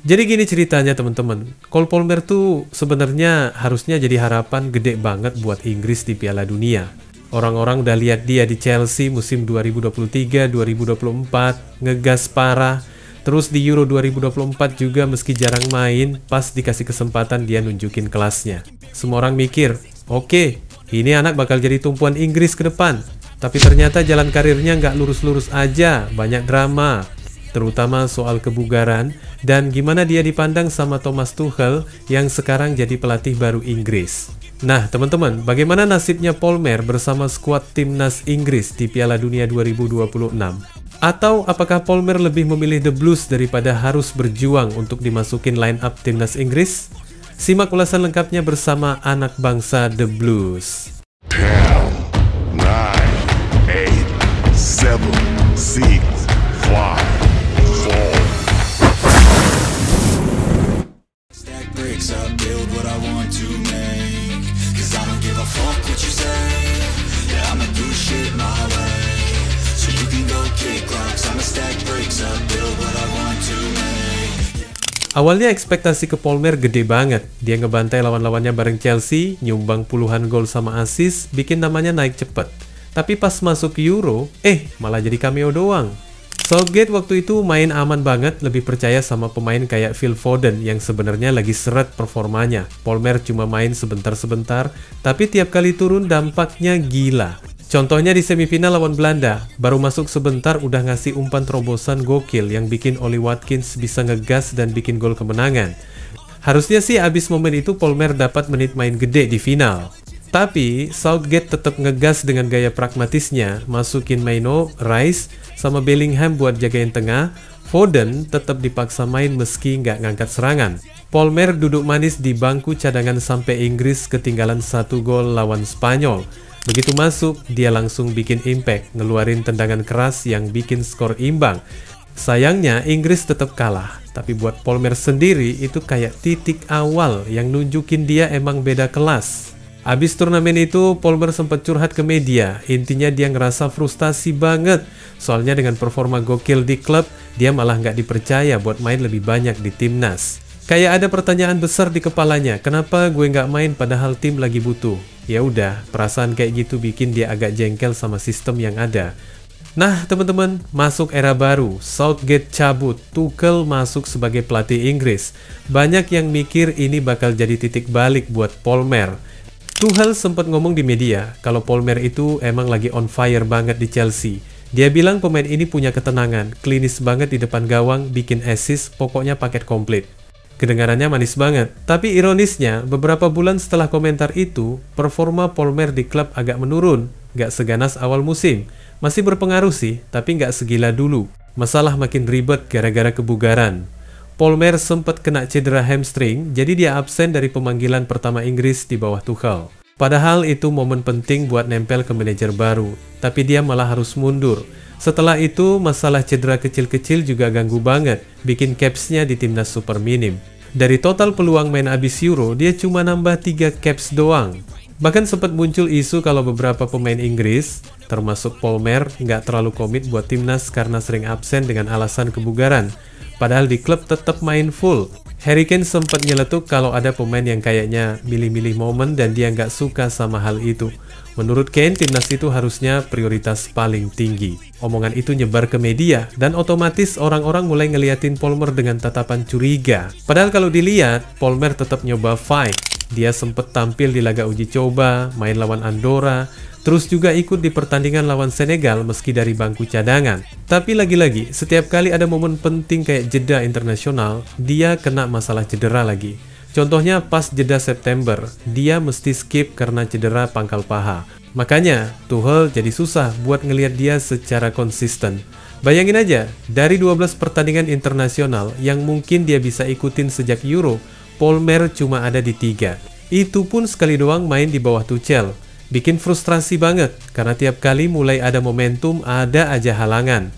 Jadi gini ceritanya teman-teman, Cole Palmer tuh sebenarnya harusnya jadi harapan gede banget buat Inggris di Piala Dunia. Orang-orang udah lihat dia di Chelsea musim 2023-2024, ngegas parah. Terus di Euro 2024 juga meski jarang main, pas dikasih kesempatan dia nunjukin kelasnya. Semua orang mikir, oke, ini anak bakal jadi tumpuan Inggris ke depan. Tapi ternyata jalan karirnya nggak lurus-lurus aja, banyak drama. Terutama soal kebugaran dan gimana dia dipandang sama Thomas Tuchel yang sekarang jadi pelatih baru Inggris. Nah teman-teman, bagaimana nasibnya Palmer bersama skuad timnas Inggris di Piala Dunia 2026? Atau apakah Palmer lebih memilih The Blues daripada harus berjuang untuk dimasukin line up timnas Inggris? Simak ulasan lengkapnya bersama anak bangsa The Blues. 10, 9, 8, 7, 6, 5. Awalnya ekspektasi ke Palmer gede banget. Dia ngebantai lawan-lawannya bareng Chelsea, nyumbang puluhan gol sama assist, bikin namanya naik cepet. Tapi pas masuk Euro, malah jadi cameo doang. Southgate waktu itu main aman banget, lebih percaya sama pemain kayak Phil Foden yang sebenarnya lagi seret performanya. Palmer cuma main sebentar-sebentar, tapi tiap kali turun dampaknya gila. Contohnya di semifinal lawan Belanda, baru masuk sebentar udah ngasih umpan terobosan gokil yang bikin Ollie Watkins bisa ngegas dan bikin gol kemenangan. Harusnya sih abis momen itu Palmer dapat menit main gede di final. Tapi Southgate tetap ngegas dengan gaya pragmatisnya, masukin Maino, Rice, sama Bellingham buat jagain tengah. Foden tetap dipaksa main meski nggak ngangkat serangan. Palmer duduk manis di bangku cadangan sampai Inggris ketinggalan 1 gol lawan Spanyol. Begitu masuk, dia langsung bikin impact, ngeluarin tendangan keras yang bikin skor imbang. Sayangnya, Inggris tetap kalah. Tapi buat Palmer sendiri, itu kayak titik awal yang nunjukin dia emang beda kelas. Abis turnamen itu, Palmer sempat curhat ke media. Intinya dia ngerasa frustasi banget. Soalnya dengan performa gokil di klub, dia malah nggak dipercaya buat main lebih banyak di timnas. Kayak ada pertanyaan besar di kepalanya, kenapa gue nggak main padahal tim lagi butuh? Ya udah, perasaan kayak gitu bikin dia agak jengkel sama sistem yang ada. Nah teman-teman, masuk era baru, Southgate cabut, Tuchel masuk sebagai pelatih Inggris. Banyak yang mikir ini bakal jadi titik balik buat Palmer. Tuchel sempat ngomong di media kalau Palmer itu emang lagi on fire banget di Chelsea. Dia bilang pemain ini punya ketenangan, klinis banget di depan gawang, bikin assist, pokoknya paket komplit. Kedengarannya manis banget, tapi ironisnya beberapa bulan setelah komentar itu, performa Palmer di klub agak menurun, gak seganas awal musim. Masih berpengaruh sih, tapi gak segila dulu. Masalah makin ribet gara-gara kebugaran. Palmer sempat kena cedera hamstring, jadi dia absen dari pemanggilan pertama Inggris di bawah Tuchel. Padahal itu momen penting buat nempel ke manajer baru, tapi dia malah harus mundur. Setelah itu, masalah cedera kecil-kecil juga ganggu banget, bikin caps-nya di timnas super minim. Dari total peluang main abis Euro, dia cuma nambah 3 caps doang. Bahkan sempat muncul isu kalau beberapa pemain Inggris, termasuk Palmer, nggak terlalu komit buat timnas karena sering absen dengan alasan kebugaran. Padahal di klub tetap main full. Harry Kane sempat nyeletuk kalau ada pemain yang kayaknya milih-milih momen dan dia nggak suka sama hal itu. Menurut Kane, timnas itu harusnya prioritas paling tinggi. Omongan itu nyebar ke media, dan otomatis orang-orang mulai ngeliatin Palmer dengan tatapan curiga. Padahal kalau dilihat, Palmer tetap nyoba fight. Dia sempat tampil di laga uji coba, main lawan Andorra, terus juga ikut di pertandingan lawan Senegal meski dari bangku cadangan. Tapi lagi-lagi, setiap kali ada momen penting kayak jeda internasional, dia kena masalah cedera lagi. Contohnya pas jeda September, dia mesti skip karena cedera pangkal paha. Makanya, Tuchel jadi susah buat ngelihat dia secara konsisten. Bayangin aja, dari 12 pertandingan internasional yang mungkin dia bisa ikutin sejak Euro, Palmer cuma ada di 3. Itu pun sekali doang main di bawah Tuchel. Bikin frustrasi banget, karena tiap kali mulai ada momentum, ada aja halangan.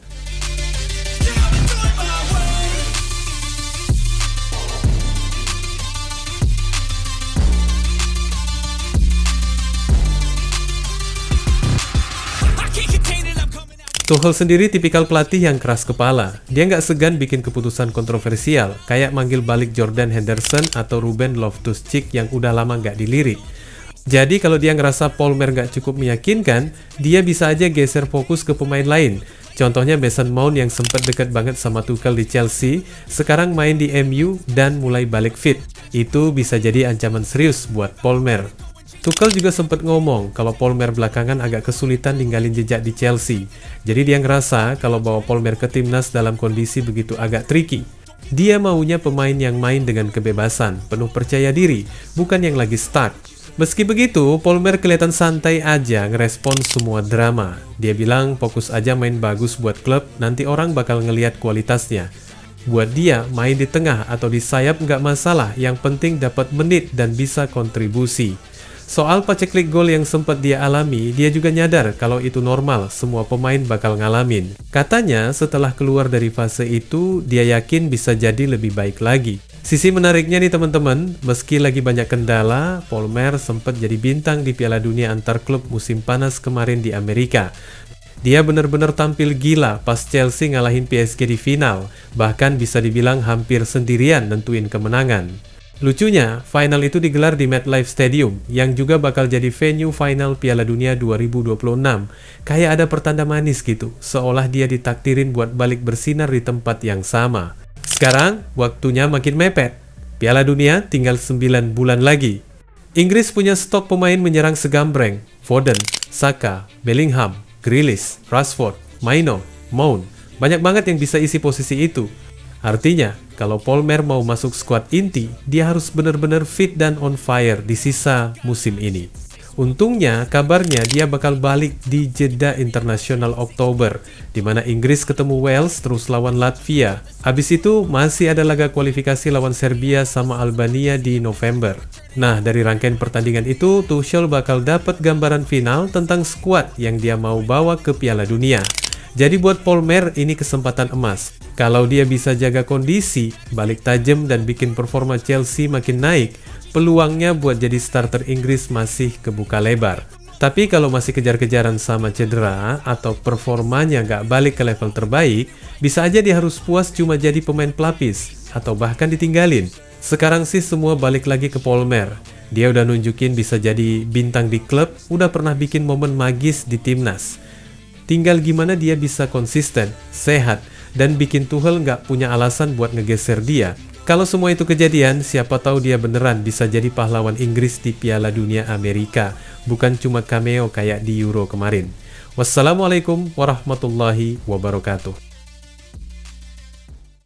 Tuchel sendiri tipikal pelatih yang keras kepala. Dia nggak segan bikin keputusan kontroversial, kayak manggil balik Jordan Henderson atau Ruben Loftus-Cheek yang udah lama nggak dilirik. Jadi kalau dia ngerasa Palmer nggak cukup meyakinkan, dia bisa aja geser fokus ke pemain lain. Contohnya Mason Mount yang sempat dekat banget sama Tuchel di Chelsea, sekarang main di MU dan mulai balik fit. Itu bisa jadi ancaman serius buat Palmer. Tuchel juga sempat ngomong kalau Palmer belakangan agak kesulitan ninggalin jejak di Chelsea. Jadi dia ngerasa kalau bawa Palmer ke timnas dalam kondisi begitu agak tricky. Dia maunya pemain yang main dengan kebebasan, penuh percaya diri, bukan yang lagi stuck. Meski begitu, Palmer kelihatan santai aja ngerespon semua drama. Dia bilang fokus aja main bagus buat klub, nanti orang bakal ngelihat kualitasnya. Buat dia, main di tengah atau di sayap nggak masalah, yang penting dapat menit dan bisa kontribusi. Soal paceklik gol yang sempat dia alami, dia juga nyadar kalau itu normal, semua pemain bakal ngalamin. Katanya setelah keluar dari fase itu, dia yakin bisa jadi lebih baik lagi. Sisi menariknya nih teman-teman, meski lagi banyak kendala, Palmer sempat jadi bintang di Piala Dunia antar klub musim panas kemarin di Amerika. Dia benar-benar tampil gila pas Chelsea ngalahin PSG di final, bahkan bisa dibilang hampir sendirian nentuin kemenangan. Lucunya, final itu digelar di MetLife Stadium, yang juga bakal jadi venue final Piala Dunia 2026. Kayak ada pertanda manis gitu, seolah dia ditakdirin buat balik bersinar di tempat yang sama. Sekarang, waktunya makin mepet. Piala Dunia tinggal 9 bulan lagi. Inggris punya stok pemain menyerang segambreng. Foden, Saka, Bellingham, Grealish, Rashford, Maino, Mount. Banyak banget yang bisa isi posisi itu. Artinya, kalau Palmer mau masuk skuad inti, dia harus benar-benar fit dan on fire di sisa musim ini. Untungnya, kabarnya dia bakal balik di jeda internasional Oktober, di mana Inggris ketemu Wales terus lawan Latvia. Habis itu, masih ada laga kualifikasi lawan Serbia sama Albania di November. Nah, dari rangkaian pertandingan itu, Tuchel bakal dapat gambaran final tentang skuad yang dia mau bawa ke Piala Dunia. Jadi buat Palmer ini kesempatan emas. Kalau dia bisa jaga kondisi, balik tajam dan bikin performa Chelsea makin naik, peluangnya buat jadi starter Inggris masih kebuka lebar. Tapi kalau masih kejar-kejaran sama cedera atau performanya nggak balik ke level terbaik, bisa aja dia harus puas cuma jadi pemain pelapis atau bahkan ditinggalin. Sekarang sih semua balik lagi ke Palmer. Dia udah nunjukin bisa jadi bintang di klub, udah pernah bikin momen magis di timnas. Tinggal gimana dia bisa konsisten, sehat, dan bikin Tuchel nggak punya alasan buat ngegeser dia. Kalau semua itu kejadian, siapa tahu dia beneran bisa jadi pahlawan Inggris di Piala Dunia Amerika, bukan cuma cameo kayak di Euro kemarin. Wassalamualaikum warahmatullahi wabarakatuh.